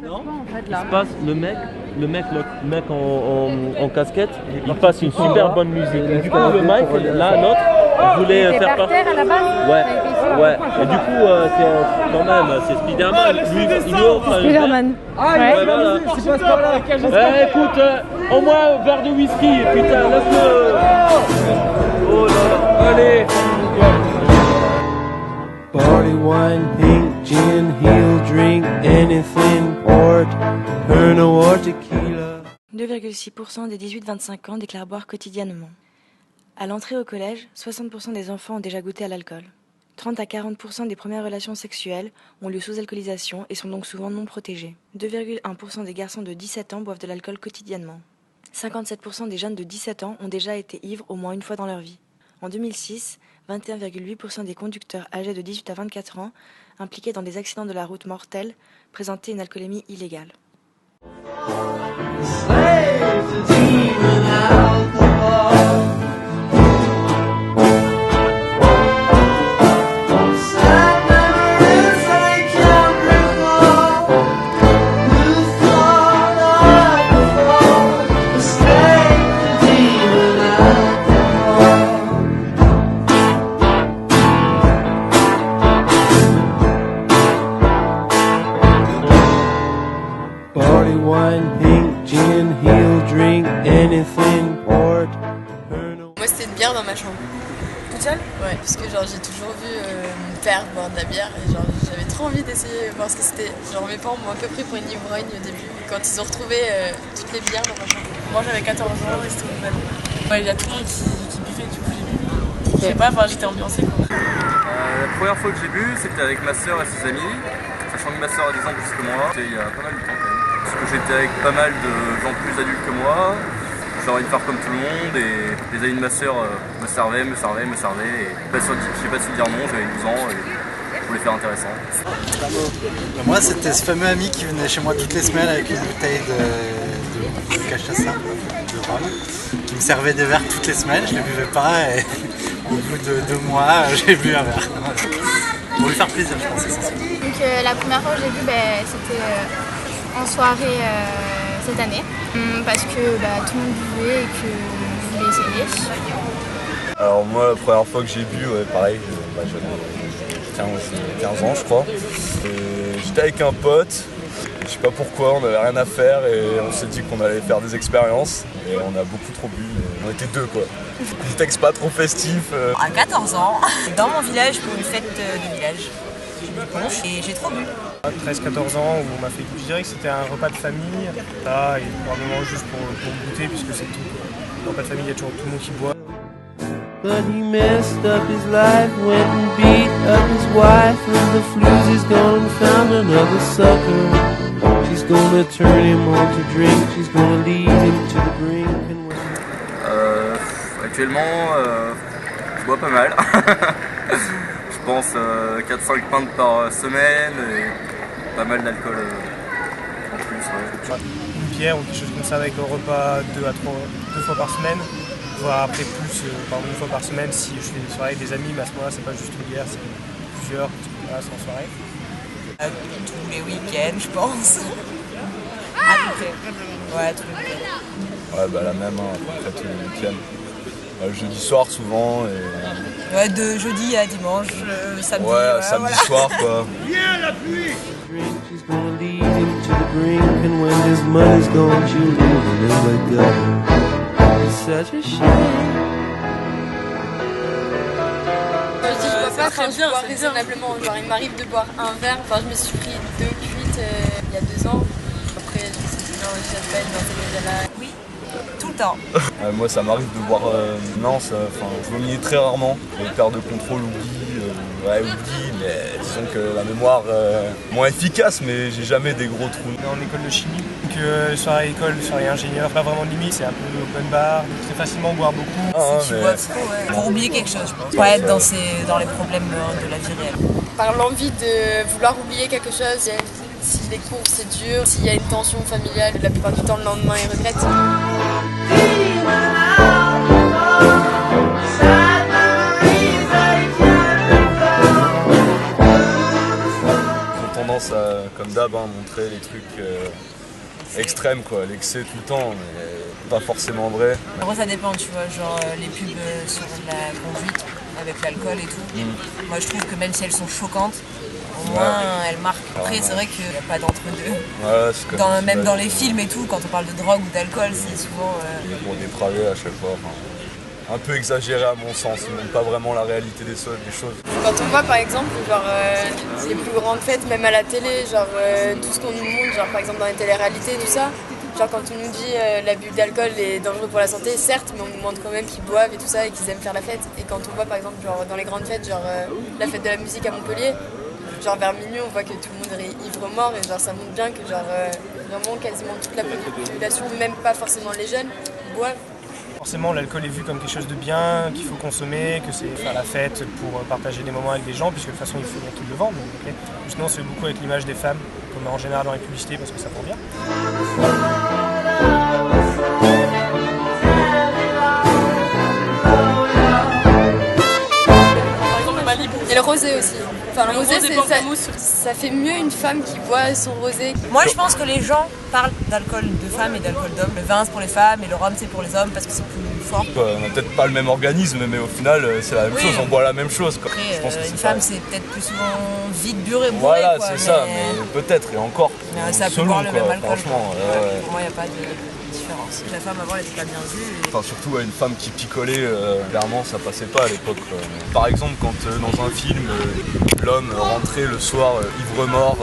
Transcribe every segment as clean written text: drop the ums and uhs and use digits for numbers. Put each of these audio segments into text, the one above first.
Non. Il se passe le mec en casquette, il passe une super bonne musique. Et du coup, le mec, là, l'autre, il voulait faire par terre à la base. Ouais. Et du coup, c'est quand même, c'est Spider-Man. Lui, il lui offre un Spider-Man. Ouais, voilà. C'est pas par là. Écoute, au moins un verre de whisky, putain, laisse-le. Oh là là, allez. Barley wine, pink gin, he'll drink anything, port, Pernod or tequila. 2,6% des 18-25 ans déclarent boire quotidiennement. À l'entrée au collège, 60% des enfants ont déjà goûté à l'alcool. 30 à 40% des premières relations sexuelles ont lieu sous alcoolisation et sont donc souvent non protégées. 2,1% des garçons de 17 ans boivent de l'alcool quotidiennement. 57% des jeunes de 17 ans ont déjà été ivres au moins une fois dans leur vie. En 2006, 21,8% des conducteurs âgés de 18 à 24 ans impliqués dans des accidents de la route mortels présentaient une alcoolémie illégale. Barley wine, pink gin, he'll drink anything, port, Pernod. Moi c'était une bière dans ma chambre. Toute seule? Ouais, parce que genre j'ai toujours vu mon père boire de la bière et genre j'avais trop envie d'essayer voir ce que c'était. Genre mes parents m'ont un peu pris pour une ivrogne au début quand ils ont retrouvé toutes les bières dans ma chambre. Moi j'avais 14 ans et c'était une belle. Ouais, il y a tout le monde qui buvait, du coup j'ai bu. Je sais pas, enfin j'étais ambiancée quoi. La première fois que j'ai bu, c'était avec ma soeur et ses amis. Sachant que ma soeur a 10 ans plus que moi, c'était il y a pas mal de temps quand même. Parce que j'étais avec pas mal de gens plus adultes que moi. J'ai envie de faire comme tout le monde et les amis de ma soeur me servaient. Et je sais pas si dire non, j'avais 12 ans et je voulais faire intéressant. Moi c'était ce fameux ami qui venait chez moi toutes les semaines avec une bouteille de cachaça, de rhum. Il me servait des verres toutes les semaines, je ne les buvais pas et au bout de 2 mois j'ai bu un verre. Pour lui faire plaisir je pense essentiellement. Donc la première fois que j'ai bu c'était en soirée cette année parce que tout le monde buvait et que je voulais essayer. Alors moi la première fois que j'ai bu, pareil, j'avais 15 ans je crois. J'étais avec un pote, je sais pas pourquoi, on n'avait rien à faire et on s'est dit qu'on allait faire des expériences et on a beaucoup trop bu, on était deux quoi. Contexte pas trop festif. À 14 ans, dans mon village pour une fête de village. J'ai bu punch et j'ai trop bu. 13-14 ans où on m'a fait, je dirais que c'était un repas de famille, et probablement juste pour goûter puisque c'est tout. Un repas de famille, il y a toujours tout le monde qui boit. But he messed up his life, went and beat up his wife, and the flues he's gone and found another sucker. She's gonna turn him on to drink, she's gonna lead him to the brink. And Actuellement, je bois pas mal. Je pense 4-5 pintes par semaine et pas mal d'alcool en plus. Une bière ou quelque chose comme ça avec un repas 2 fois par semaine, voire après plus, une fois par semaine si je fais des soirées avec des amis, mais à ce moment-là c'est pas juste une bière, c'est plusieurs, parce que là c'est en soirée. Tous les week-ends je pense. À peu près. Ouais, tous les week-ends. Ouais, la même, à peu près tous les week-ends. Jeudi soir souvent et... Ouais, de jeudi à dimanche, samedi. Ouais, samedi soir quoi. Viens la pluie! She's gonna lead him to the brink, and when his money's gone, she'll leave him in the gutter. It's such a shame. Je bois raisonnablement, genre il m'arrive de boire un verre, je me suis pris 2 cuites il y a 2 ans. Après j'appelle dans ces médias-là. Oui, tout le temps. Moi ça m'arrive de boire, je vomis très rarement, perte de contrôle, oubli, mais disons que la mémoire moins efficace, mais j'ai jamais des gros trous. On est en école de chimie, donc soirée école, soirée ingénieur, pas vraiment de limite, c'est un peu open bar, très facilement boire beaucoup. Tu bois trop, ouais. Pour oublier quelque chose, je pense. Pas être dans les problèmes de la vie réelle. Par l'envie de vouloir oublier quelque chose, si les cours c'est dur, s'il y a une tension familiale, la plupart du temps le lendemain ils regrettent. tendance à, comme d'hab, montrer les trucs extrêmes, quoi, l'excès tout le temps, mais pas forcément vrai. En gros, ça dépend, tu vois, genre les pubs sur la conduite avec l'alcool et tout. Moi, je trouve que même si elles sont choquantes, au moins elles marquent. Après, c'est vrai qu'il n'y a pas d'entre-deux. Même dans les films et tout, quand on parle de drogue ou d'alcool, c'est souvent. Pour dépraver à chaque fois. Un peu exagéré à mon sens, ils montrent pas vraiment la réalité des choses. Quand on voit par exemple genre, les plus grandes fêtes, même à la télé, genre tout ce qu'on nous montre, genre par exemple dans les téléréalités, tout ça, genre quand on nous dit l'abus d'alcool est dangereux pour la santé, certes, mais on nous montre quand même qu'ils boivent et tout ça et qu'ils aiment faire la fête. Et quand on voit par exemple genre, dans les grandes fêtes, genre la fête de la musique à Montpellier, genre vers minuit on voit que tout le monde est ivre-mort et genre ça montre bien que genre vraiment quasiment toute la population, même pas forcément les jeunes, boivent. Forcément, l'alcool est vu comme quelque chose de bien, qu'il faut consommer, que c'est faire la fête pour partager des moments avec des gens, puisque de toute façon, il faut bien qu'ils le vendent. Okay. Sinon, on se fait beaucoup avec l'image des femmes, comme en général dans les publicités, parce que ça prend bien. Par exemple, le Malibu. Et le rosé aussi. Enfin, le rosé, ça fait mieux une femme qui boit son rosé. Moi, je pense que les gens parlent d'alcool de femmes et d'alcool d'hommes. Le vin, c'est pour les femmes et le rhum, c'est pour les hommes parce que c'est plus fort. On n'a peut-être pas le même organisme, mais au final, c'est la même chose, on boit la même chose. Quoi. Après, je pense que une femme, c'est peut-être plus souvent vite burée, bourrée. Voilà, quoi, c'est ça, mais peut-être, et encore. Ça peut boire le même alcool. Franchement, pour moi, il n'y a pas de différence. La femme, avant, elle était pas bien vue. Enfin, surtout une femme qui picolait, clairement, ça passait pas à l'époque. Par exemple, quand dans un film, l'homme rentrait le soir ivre-mort,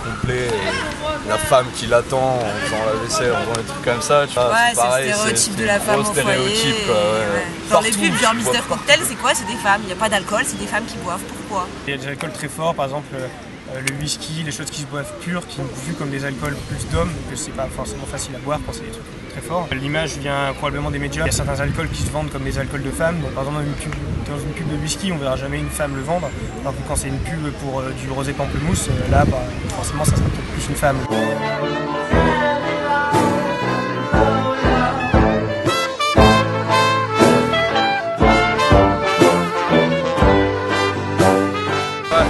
complet, et la femme qui l'attend en faisant la vaisselle, en faisant des trucs comme ça, tu vois, c'est pareil, le stéréotype de la femme au foyer. Quoi, Dans les pubs, genre Mister Cocktail, c'est quoi? C'est des femmes, il n'y a pas d'alcool, c'est des femmes qui boivent. Pourquoi? Il y a des alcools très forts, par exemple le whisky, les choses qui se boivent pures, qui sont vues comme des alcools plus d'hommes, que c'est pas forcément facile à boire quand c'est des trucs très forts. L'image vient probablement des médias. Il y a certains alcools qui se vendent comme des alcools de femmes. Donc, par exemple, dans une pub de whisky, on verra jamais une femme le vendre. Alors que quand c'est une pub pour du rosé pamplemousse, là, forcément, ça sera peut-être plus une femme.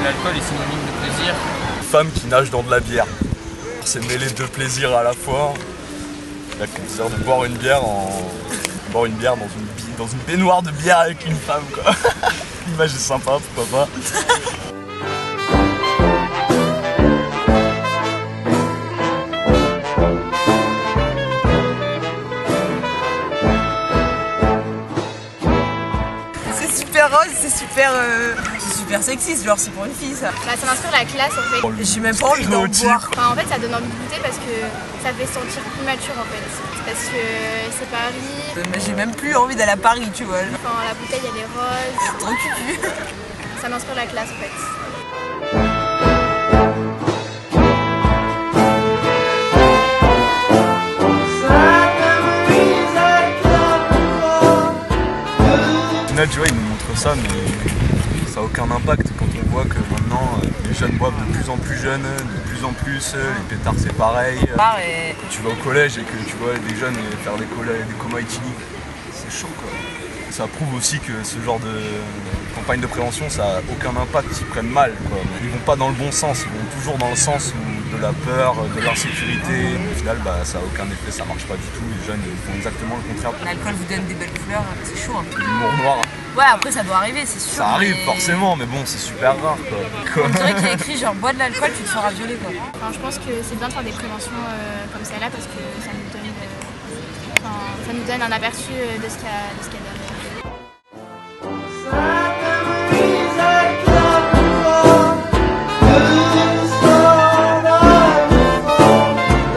L'alcool est synonyme de plaisir. Une femme qui nage dans de la bière. C'est mêler deux plaisirs à la fois. La plaisir de boire une bière dans une baignoire de bière avec une femme, quoi. L'image est sympa, pourquoi pas. C'est super rose, c'est super sexiste, genre c'est pour une fille ça. Bah, ça m'inspire la classe en fait. Et j'ai même pas envie d'en boire. Enfin, en fait ça donne envie de goûter parce que ça fait sentir plus mature en fait. Parce que c'est Paris. Mais j'ai même plus envie d'aller à Paris, tu vois. Enfin, la bouteille elle est rose. Trop cucu. Ça m'inspire la classe en fait. Tu vois, ils nous montrent ça, mais ça n'a aucun impact quand on voit que maintenant les jeunes boivent de plus en plus jeunes, de plus en plus, les pétards c'est pareil. Tu vas au collège et que tu vois des jeunes faire des comas éthyliques, c'est chaud quoi. Ça prouve aussi que ce genre de campagne de prévention, ça n'a aucun impact, ils prennent mal quoi. Ils vont pas dans le bon sens, ils vont toujours dans le sens de la peur, de l'insécurité. Au final, ça n'a aucun effet, ça marche pas du tout. Les jeunes font exactement le contraire. L'alcool vous donne des belles couleurs, c'est chaud un peu. L'humour noir. Ouais, après ça doit arriver, c'est sûr. Ça arrive forcément, mais bon, c'est super rare quoi. On dirait qu'il y a écrit genre bois de l'alcool, tu te feras violer quoi. Enfin, je pense que c'est bien de faire des préventions comme celle-là parce que ça nous donne un aperçu de ce qu'il y a derrière.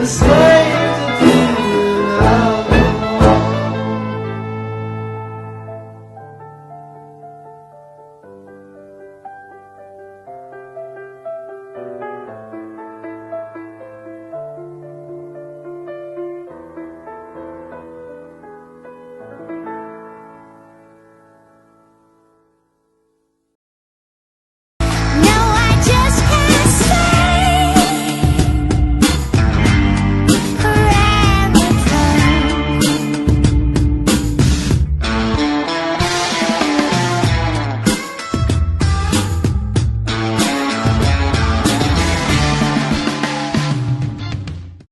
The